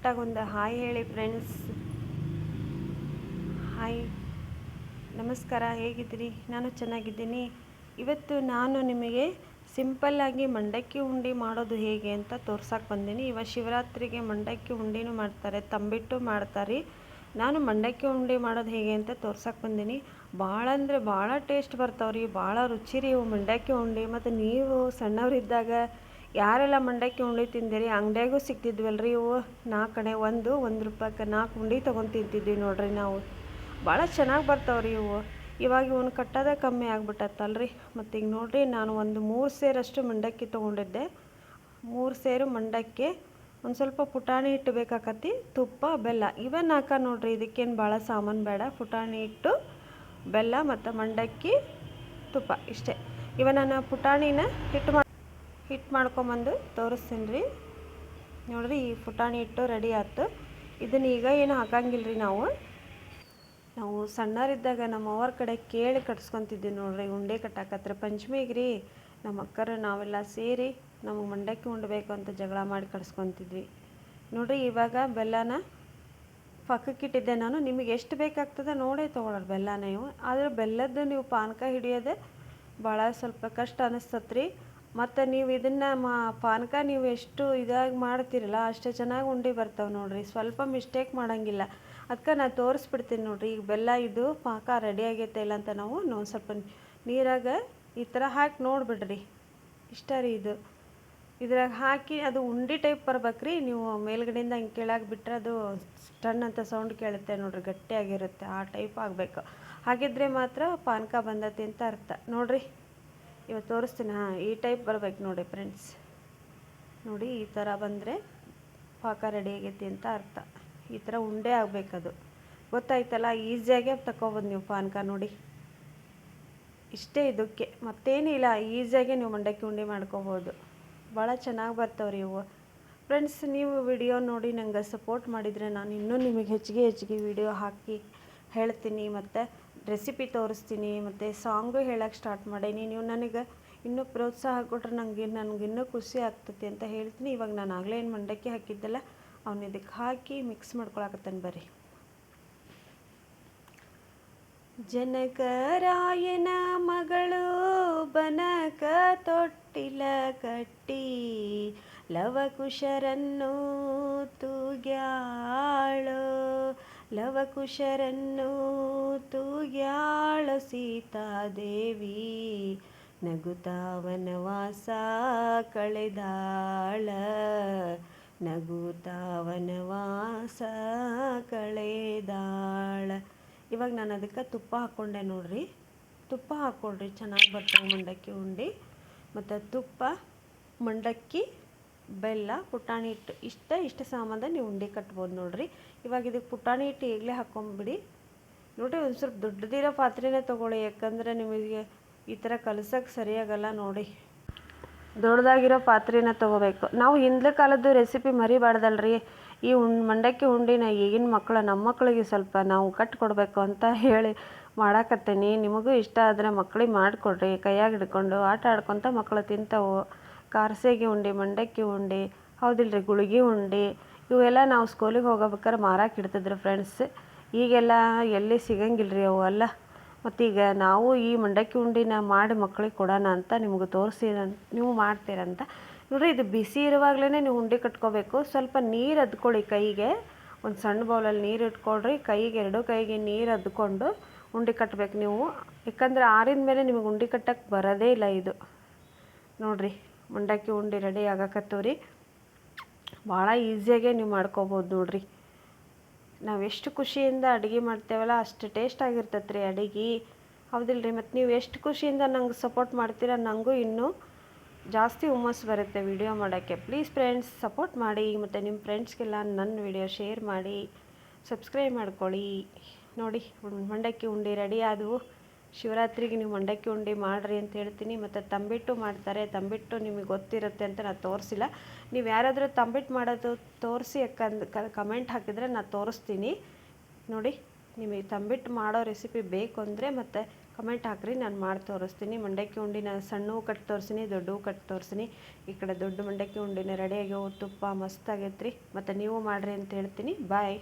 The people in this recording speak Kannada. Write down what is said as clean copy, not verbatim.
ಶಾರ್ಟಾಗಿ ಒಂದು ಹಾಯ್ ಹೇಳಿ ಫ್ರೆಂಡ್ಸ್. ಹಾಯ್, ನಮಸ್ಕಾರ, ಹೇಗಿದ್ದೀರಿ? ನಾನು ಚೆನ್ನಾಗಿದ್ದೀನಿ. ಇವತ್ತು ನಾನು ನಿಮಗೆ ಸಿಂಪಲ್ಲಾಗಿ ಮಂಡಕ್ಕಿ ಉಂಡೆ ಮಾಡೋದು ಹೇಗೆ ಅಂತ ತೋರ್ಸಕ್ಕೆ ಬಂದೀನಿ. ಇವಾಗ ಶಿವರಾತ್ರಿಗೆ ಮಂಡಕ್ಕಿ ಉಂಡೆನೂ ಮಾಡ್ತಾರೆ, ತಂಬಿಟ್ಟು ಮಾಡ್ತಾರೆ. ನಾನು ಮಂಡಕ್ಕಿ ಉಂಡೆ ಮಾಡೋದು ಹೇಗೆ ಅಂತ ತೋರ್ಸಕ್ಕೆ ಬಂದೀನಿ. ಭಾಳ ಅಂದರೆ ಭಾಳ ಟೇಸ್ಟ್ ಬರ್ತಾವ್ರಿ, ಭಾಳ ರುಚಿ ರೀ ಇವು ಮಂಡಕ್ಕಿ ಉಂಡೆ. ಮತ್ತು ನೀವು ಸಣ್ಣವರಿದ್ದಾಗ ಯಾರೆಲ್ಲ ಮಂಡಕ್ಕಿ ಉಂಡೆ ತಿಂದಿರಿ? ಅಂಗಡಿಯಾಗೂ ಸಿಗ್ತಿದ್ವಲ್ರಿ ಇವು. 4 ಕಡೆ ಒಂದು ರೂಪಾಯಿಗೆ 4 ಉಂಡೆ ತೊಗೊಂಡು ತಿಂತಿದ್ವಿ ನೋಡ್ರಿ ನಾವು. ಭಾಳ ಚೆನ್ನಾಗಿ ಬರ್ತಾವ್ರಿ ಇವು. ಇವಾಗ ಇವನು ಕಟ್ಟೋದೇ ಕಮ್ಮಿ ಆಗಿಬಿಟ್ಟತ್ತಲ್ರಿ. ಮತ್ತು ಈಗ ನೋಡಿರಿ, ನಾನು ಒಂದು 3 ಸೇರಷ್ಟು ಮಂಡಕ್ಕಿ ತೊಗೊಂಡಿದ್ದೆ. 3 ಸೇರು ಮಂಡಕ್ಕಿ, ಒಂದು ಸ್ವಲ್ಪ ಪುಟಾಣಿ ಹಿಟ್ಟು ಬೇಕಾಕತಿ, ತುಪ್ಪ, ಬೆಲ್ಲ ಇವನ್ ಹಾಕ ನೋಡ್ರಿ. ಇದಕ್ಕೇನು ಭಾಳ ಸಾಮಾನು ಬೇಡ. ಪುಟಾಣಿ ಹಿಟ್ಟು, ಬೆಲ್ಲ ಮತ್ತು ಮಂಡಕ್ಕಿ, ತುಪ್ಪ ಇಷ್ಟೇ. ನಾನು ಪುಟಾಣಿನ ಹಿಟ್ಟು ಮಾಡ್ಕೊಂಬಂದು ತೋರಿಸ್ತೀನಿ ರೀ. ನೋಡಿರಿ, ಈ ಪುಟಾಣಿ ಹಿಟ್ಟು ರೆಡಿ ಆಯ್ತು. ಇದನ್ನ ಈಗ ಏನು ಹಾಕಂಗಿಲ್ಲ ರೀ. ನಾವು ಸಣ್ಣರಿದ್ದಾಗ ನಮ್ಮ ಅವ್ರ ಕಡೆ ಕೇಳಿ ಕಟ್ಸ್ಕೊತಿದ್ವಿ ನೋಡ್ರಿ ಉಂಡೆ ಕಟ್ಟಾಕತ್ರ. ಪಂಚಮಿಗೆ ರೀ ನಮ್ಮ ಅಕ್ಕರು ನಾವೆಲ್ಲ ಸೇರಿ ನಮಗೆ ಮಂಡಕ್ಕಿ ಉಂಡಬೇಕು ಅಂತ ಜಗಳ ಮಾಡಿ ಕಟ್ಸ್ಕೊತಿದ್ವಿ ನೋಡ್ರಿ. ಇವಾಗ ಬೆಲ್ಲನ ಪಕ್ಕಕ್ಕಿಟ್ಟಿದ್ದೆ ನಾನು. ನಿಮಗೆ ಎಷ್ಟು ಬೇಕಾಗ್ತದೆ ನೋಡೇ ತೊಗೊಳೋರು ಬೆಲ್ಲ ನೀವು. ಆದರೆ ಬೆಲ್ಲದ್ದು ನೀವು ಪಾನಕ ಹಿಡಿಯೋದೆ ಭಾಳ ಸ್ವಲ್ಪ ಕಷ್ಟ ಅನಿಸ್ತತ್ರಿ. ಮತ್ತು ನೀವು ಇದನ್ನು ಪಾನಕ ನೀವು ಎಷ್ಟು ಇದಾಗಿ ಮಾಡ್ತೀರಲ್ಲ ಅಷ್ಟೇ ಚೆನ್ನಾಗಿ ಉಂಡೆ ಬರ್ತಾವೆ ನೋಡಿರಿ. ಸ್ವಲ್ಪ ಮಿಸ್ಟೇಕ್ ಮಾಡೋಂಗಿಲ್ಲ. ಅದಕ್ಕೆ ನಾನು ತೋರಿಸ್ಬಿಡ್ತೀನಿ ನೋಡಿರಿ. ಈಗ ಬೆಲ್ಲ ಇದು ಪಾಕ ರೆಡಿ ಆಗೈತೆ ಇಲ್ಲ ಅಂತ ನಾವು ಸ್ವಲ್ಪ ನೀರಾಗ ಈ ಥರ ಹಾಕಿ ನೋಡಿಬಿಡ್ರಿ. ಇಷ್ಟ ರೀ ಇದು. ಇದ್ರಾಗ ಹಾಕಿ ಅದು ಉಂಡೆ ಟೈಪ್ ಬರ್ಬೇಕ್ರಿ. ನೀವು ಮೇಲ್ಗಡೆಯಿಂದ ಹಿಂಗೆ ಕೆಳಗೆ ಬಿಟ್ಟರೆ ಅದು ಟನ್ ಅಂತ ಸೌಂಡ್ ಕೇಳುತ್ತೆ ನೋಡಿರಿ, ಗಟ್ಟಿಯಾಗಿರುತ್ತೆ. ಆ ಟೈಪ್ ಆಗಬೇಕು. ಹಾಗಿದ್ರೆ ಮಾತ್ರ ಪಾನಕ ಬಂದತಿ ಅಂತ ಅರ್ಥ ನೋಡಿರಿ. ಇವತ್ತು ತೋರಿಸ್ತೀನಿ. ಈ ಟೈಪ್ ಬರ್ಬೇಕು ನೋಡಿ ಫ್ರೆಂಡ್ಸ್. ನೋಡಿ, ಈ ಥರ ಬಂದರೆ ಪಾಕ ರೆಡಿ ಆಗೈತಿ ಅಂತ ಅರ್ಥ. ಈ ಥರ ಉಂಡೆ ಆಗಬೇಕದು, ಗೊತ್ತಾಯ್ತಲ್ಲ? ಈಸಿಯಾಗೆ ತಗೊಬೋದು ನೀವು ಪಾನಕ. ನೋಡಿ, ಇಷ್ಟೇ ಇದಕ್ಕೆ, ಮತ್ತೇನಿಲ್ಲ. ಈಸಿಯಾಗೆ ನೀವು ಮಂಡಕ್ಕಿ ಉಂಡೆ ಮಾಡ್ಕೋಬೋದು. ಭಾಳ ಚೆನ್ನಾಗಿ ಬರ್ತಾವ್ರಿ ಇವು ಫ್ರೆಂಡ್ಸ್. ನೀವು ವಿಡಿಯೋ ನೋಡಿ ನಂಗೆ ಸಪೋರ್ಟ್ ಮಾಡಿದರೆ ನಾನು ಇನ್ನೂ ನಿಮಗೆ ಹೆಚ್ಚಿಗೆ ವಿಡಿಯೋ ಹಾಕಿ ಹೇಳ್ತೀನಿ, ಮತ್ತು ರೆಸಿಪಿ ತೋರಿಸ್ತೀನಿ, ಮತ್ತು ಸಾಂಗು ಹೇಳೋಕ್ಕೆ ಸ್ಟಾರ್ಟ್ ಮಾಡೀನಿ. ನೀವು ನನಗೆ ಇನ್ನೂ ಪ್ರೋತ್ಸಾಹ ಕೊಟ್ಟರೆ ನನಗಿನ್ನೂ ಖುಷಿ ಆಗ್ತೈತಿ ಅಂತ ಹೇಳ್ತೀನಿ. ಇವಾಗ ನಾನು ಆಗಲೇ ಏನು ಮಂಡಕ್ಕಿ ಹಾಕಿದ್ದಲ್ಲ ಅವನ್ನ ಇದಕ್ಕೆ ಹಾಕಿ ಮಿಕ್ಸ್ ಮಾಡ್ಕೊಳಕತ್ತೇನೆ ಬರ್ರಿ. ಜನಕರಾಯನ ಮಗಳು ಬನಕ ತೊಟ್ಟಿಲ ಕಟ್ಟಿ ಲವಕುಶರನ್ನು ತೂಗ್ಯಾಳು, ಲವಕುಶರನ್ನು ತೂಗ್ಯಾಳು ಸೀತಾದೇವಿ. ನಗುತ್ತಾ ವನವಾಸ ಕಳೆದಾಳ, ನಗುತ್ತಾ ವನವಾಸ ಕಳೆದಾಳ. ಇವಾಗ ನಾನು ಅದಕ್ಕೆ ತುಪ್ಪ ಹಾಕ್ಕೊಂಡೆ ನೋಡ್ರಿ. ತುಪ್ಪ ಹಾಕ್ಕೊಳ್ರಿ, ಚೆನ್ನಾಗಿ ಬರ್ತಾವೆ ಮಂಡಕ್ಕಿ ಉಂಡೆ. ಮತ್ತು ತುಪ್ಪ, ಮಂಡಕ್ಕಿ, ಬೆಲ್ಲ, ಪುಟಾಣಿ ಹಿಟ್ಟು ಇಷ್ಟು ಸಾಮಾನ್ದ ನೀವು ಉಂಡೆ ಕಟ್ಬೋದು ನೋಡ್ರಿ. ಇವಾಗ ಇದಕ್ಕೆ ಪುಟಾಣಿ ಹಿಟ್ಟು ಈಗಲೇ ಹಾಕ್ಕೊಂಬಿಡಿ ನೋಡಿರಿ. ಒಂದು ಸ್ವಲ್ಪ ದೊಡ್ಡದಿರೋ ಪಾತ್ರೆನೇ ತೊಗೊಳ್ಳಿ, ಯಾಕಂದರೆ ನಿಮಗೆ ಈ ಥರ ಕಲಸಕ್ಕೆ ಸರಿಯಾಗಲ್ಲ ನೋಡಿ. ದೊಡ್ಡದಾಗಿರೋ ಪಾತ್ರೆನ ತೊಗೋಬೇಕು. ನಾವು ಹಿಂದಿನ ಕಾಲದ್ದು ರೆಸಿಪಿ ಮರಿಬಾರ್ದಲ್ರಿ. ಈ ಮಂಡಕ್ಕಿ ಉಂಡಿನ ಈಗಿನ ಮಕ್ಕಳು, ನಮ್ಮ ಮಕ್ಕಳಿಗೆ ಸ್ವಲ್ಪ ನಾವು ಕಟ್ಕೊಡ್ಬೇಕು ಅಂತ ಹೇಳಿ ಮಾಡಾಕತ್ತೇನೆ. ನಿಮಗೂ ಇಷ್ಟ ಆದರೆ ಮಕ್ಕಳಿಗೆ ಮಾಡಿಕೊಡ್ರಿ. ಕೈಯಾಗಿ ಹಿಡ್ಕೊಂಡು ಆಟ ಆಡ್ಕೊತ ಮಕ್ಕಳು ತಿಂತಾವು. ಕಾರ್ಸೇಗಿ ಉಂಡೆ, ಮಂಡಕ್ಕಿ ಉಂಡೆ, ಹೌದಿಲ್ರಿ, ಗುಳಿಗೆ ಉಂಡೆ, ಇವೆಲ್ಲ ನಾವು ಸ್ಕೂಲಿಗೆ ಹೋಗೋಬೇಕಾದ್ರೆ ಮಾರಕ್ಕೆ ಇಡ್ತಿದ್ರು ಫ್ರೆಂಡ್ಸ್. ಈಗೆಲ್ಲ ಎಲ್ಲಿ ಸಿಗಂಗಿಲ್ಲ ರೀ ಅವು ಎಲ್ಲ. ಮತ್ತೀಗ ನಾವು ಈ ಮಂಡಕ್ಕಿ ಉಂಡಿನ ಮಾಡಿ ಮಕ್ಕಳಿಗೆ ಕೊಡೋಣ ಅಂತ ನಿಮ್ಗೆ ನೀವು ಮಾಡ್ತೀರಂತ ನೋಡಿರಿ. ಇದು ಬಿಸಿ ಇರುವಾಗಲೇ ನೀವು ಉಂಡೆ ಕಟ್ಕೋಬೇಕು. ಸ್ವಲ್ಪ ನೀರು ಅದ್ಕೊಳ್ಳಿ ಕೈಗೆ. ಒಂದು ಸಣ್ಣ ಬೌಲಲ್ಲಿ ನೀರು ಇಟ್ಕೊಳ್ರಿ. ಎರಡೂ ಕೈಗೆ ನೀರು ಅದ್ಕೊಂಡು ಉಂಡೆ ಕಟ್ಟಬೇಕು ನೀವು. ಯಾಕಂದರೆ ಆರಿದ ಮೇಲೆ ನಿಮಗೆ ಉಂಡೆ ಕಟ್ಟಕ್ಕೆ ಬರೋದೇ ಇಲ್ಲ ಇದು. ನೋಡಿರಿ, ಮಂಡಕ್ಕಿ ಉಂಡೆ ರೆಡಿ ಆಗಕತ್ತವ್ರಿ. ಭಾಳ ಈಸಿಯಾಗೆ ನೀವು ಮಾಡ್ಕೋಬೋದು ನೋಡಿರಿ. ನಾವು ಎಷ್ಟು ಖುಷಿಯಿಂದ ಅಡುಗೆ ಮಾಡ್ತೇವಲ್ಲ ಅಷ್ಟು ಟೇಸ್ಟ್ ಆಗಿರ್ತೈತೆ ರೀ ಅಡುಗೆ, ಹೌದಿಲ್ರಿ? ಮತ್ತು ನೀವು ಎಷ್ಟು ಖುಷಿಯಿಂದ ನಂಗೆ ಸಪೋರ್ಟ್ ಮಾಡ್ತೀರ, ನನಗೂ ಇನ್ನೂ ಜಾಸ್ತಿ ಹುಮ್ಮಸ್ಸು ಬರುತ್ತೆ ವಿಡಿಯೋ ಮಾಡೋಕ್ಕೆ. ಪ್ಲೀಸ್ ಫ್ರೆಂಡ್ಸ್, ಸಪೋರ್ಟ್ ಮಾಡಿ. ಮತ್ತು ನಿಮ್ಮ ಫ್ರೆಂಡ್ಸ್ಗೆಲ್ಲ ನನ್ನ ವಿಡಿಯೋ ಶೇರ್ ಮಾಡಿ, ಸಬ್ಸ್ಕ್ರೈಬ್ ಮಾಡ್ಕೊಳ್ಳಿ. ನೋಡಿ, ಮಂಡಕ್ಕಿ ಉಂಡೆ ರೆಡಿ ಆದವು. ಶಿವರಾತ್ರಿಗೆ ನೀವು ಮಂಡಕ್ಕಿ ಉಂಡೆ ಮಾಡಿರಿ ಅಂತ ಹೇಳ್ತೀನಿ. ಮತ್ತು ತಂಬಿಟ್ಟು ಮಾಡ್ತಾರೆ. ತಂಬಿಟ್ಟು ನಿಮಗೆ ಗೊತ್ತಿರುತ್ತೆ ಅಂತ ನಾನು ತೋರಿಸಿಲ್ಲ. ನೀವು ಯಾರಾದರೂ ತಂಬಿಟ್ಟು ಮಾಡೋದು ತೋರಿಸಿ ಕಮೆಂಟ್ ಹಾಕಿದರೆ ನಾನು ತೋರಿಸ್ತೀನಿ ನೋಡಿ. ನಿಮಗೆ ತಂಬಿಟ್ಟು ಮಾಡೋ ರೆಸಿಪಿ ಬೇಕು ಅಂದರೆ ಮತ್ತು ಕಮೆಂಟ್ ಹಾಕ್ರಿ, ನಾನು ಮಾಡಿ ತೋರಿಸ್ತೀನಿ. ಮಂಡಕ್ಕಿ ಉಂಡೆ ನಾನು ಸಣ್ಣವು ಕಟ್ ತೋರಿಸ್ತೀನಿ, ದೊಡ್ಡವು ಕಟ್ ತೋರಿಸ್ತೀನಿ. ಈ ಕಡೆ ದೊಡ್ಡ ಮಂಡಕ್ಕಿ ಉಂಡೆನ ರೆಡಿಯಾಗಿ ತುಪ್ಪ ಮಸ್ತ್ ಆಗೈತ್ರಿ. ಮತ್ತು ನೀವು ಮಾಡಿರಿ ಅಂತ ಹೇಳ್ತೀನಿ. ಬಾಯ್.